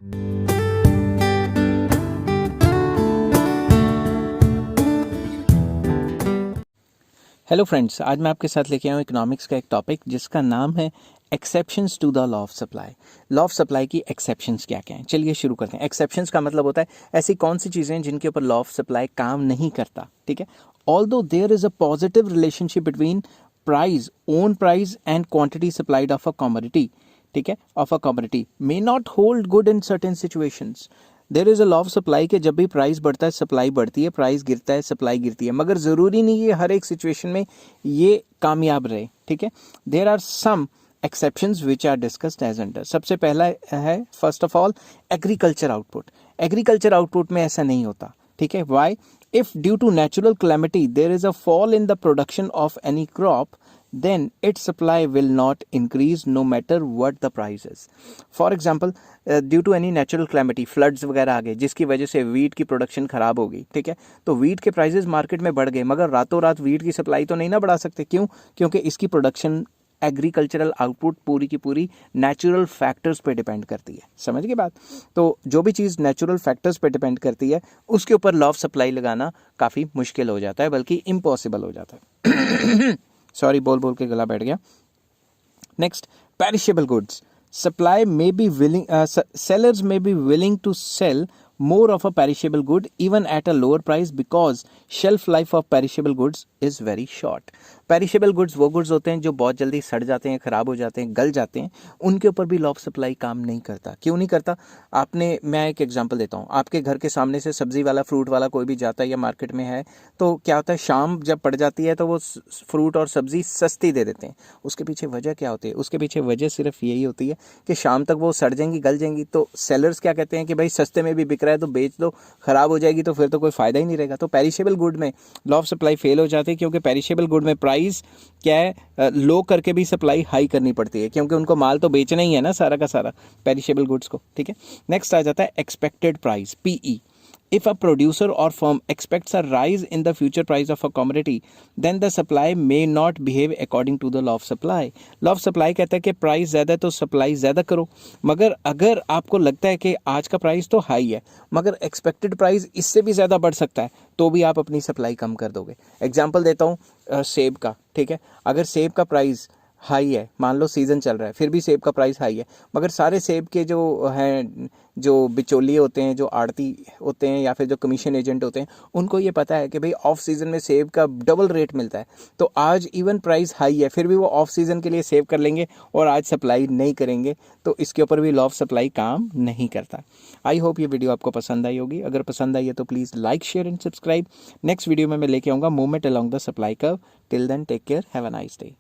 Hello friends, आज मैं आपके साथ लेके आया हूँ इकोनॉमिक्स का एक टॉपिक जिसका नाम है exceptions to the law of supply. Law of supply की एक्सेप्शंस क्या क्या हैं, चलिए शुरू करते हैं। एक्सेप्शंस का मतलब होता है ऐसी कौन सी चीज़ें हैं जिनके ऊपर लॉ ऑफ सप्लाई काम नहीं करता, ठीक है। Although there is a positive relationship between price, own price and quantity supplied of a commodity, ठीक है, of a commodity may not hold good in certain situations. There is a law of supply के जब भी price बढ़ता है supply बढ़ती है, price गिरता है सप्लाई गिरती है, मगर ज़रूरी नहीं है हर एक सिचुएशन में ये कामयाब रहे, ठीक है। There are some exceptions which are discussed as under. सबसे पहला है first of all agriculture output. Agriculture output में ऐसा नहीं होता, ठीक है। Why? If due to natural calamity there is a fall in the production of any crop, then its supply will not increase no matter what the price is. For example, due to any natural calamity, floods वगैरह आ गए जिसकी वजह से wheat की production खराब हो गई, ठीक है, तो वीट के प्राइसेस मार्केट में बढ़ गए, मगर रातों रात वीट की सप्लाई तो नहीं ना बढ़ा सकते। क्यों? क्योंकि इसकी प्रोडक्शन एग्रीकल्चरल आउटपुट पूरी की पूरी नेचुरल फैक्टर्स पे डिपेंड करती है। समझ गए बात? तो जो भी चीज़ नेचुरल फैक्टर्स पे डिपेंड करती है उसके ऊपर लॉ ऑफ सप्लाई लगाना काफ़ी मुश्किल हो जाता है, बल्कि इम्पॉसिबल हो जाता है। सॉरी, बोल बोल के गला बैठ गया। Next, perishable goods. Supply may be willing, sellers may be willing to sell more of a perishable good even at a lower price because shelf life of perishable goods is very short. Perishable goods वो goods होते हैं जो बहुत जल्दी सड़ जाते हैं, ख़राब हो जाते हैं, गल जाते हैं, उनके ऊपर भी लॉ ऑफ सप्लाई काम नहीं करता। क्यों नहीं करता? मैं एक एग्जांपल देता हूँ। आपके घर के सामने से सब्जी वाला, फ्रूट वाला कोई भी जाता है या मार्केट में है, तो क्या होता है, शाम जब पड़ जाती है तो वो फ्रूट और सब्जी सस्ती दे देते हैं। उसके पीछे वजह क्या होती है? उसके पीछे वजह सिर्फ यही होती है कि शाम तक वो सड़ जाएंगी, गल जाएंगी, तो सेलर्स क्या कहते हैं कि भाई सस्ते में भी बिक रहा है तो बेच दो, ख़राब हो जाएगी तो फिर तो कोई फ़ायदा ही नहीं रहेगा। तो पेरिशेबल गुड में लॉ ऑफ सप्लाई फेल हो जाती है, क्योंकि पेरिशेबल गुड में प्राइस क्या है, लो करके भी सप्लाई हाई करनी पड़ती है, क्योंकि उनको माल तो बेचना ही है ना सारा का सारा, पेरिशेबल गुड्स को, ठीक है। नेक्स्ट आ जाता है expected price, PE. If a producer or firm expects a rise in the future price of a commodity, then the supply may not behave according to the law of supply. Law of supply कहता है कि price ज़्यादा है तो supply ज़्यादा करो, मगर अगर आपको लगता है कि आज का प्राइस तो हाई है मगर एक्सपेक्टेड प्राइस इससे भी ज़्यादा बढ़ सकता है, तो भी आप अपनी सप्लाई कम कर दोगे। एग्जाम्पल देता हूँ सेब का, ठीक है। अगर सेब का प्राइस हाई है, मान लो सीज़न चल रहा है, फिर भी सेब का प्राइस हाई है, मगर सारे सेब के जो हैं, जो बिचौलिए होते हैं, जो आड़ती होते हैं या फिर जो कमीशन एजेंट होते हैं, उनको ये पता है कि भाई ऑफ सीज़न में सेब का डबल रेट मिलता है, तो आज इवन प्राइस हाई है फिर भी वो ऑफ सीज़न के लिए सेव कर लेंगे और आज सप्लाई नहीं करेंगे, तो इसके ऊपर भी लॉ ऑफ सप्लाई काम नहीं करता। आई होप ये वीडियो आपको पसंद आई होगी। अगर पसंद आई है तो please like, share and subscribe. Next video में मैं लेके आऊँगा movement along the supply curve. Till then take care, have a nice day.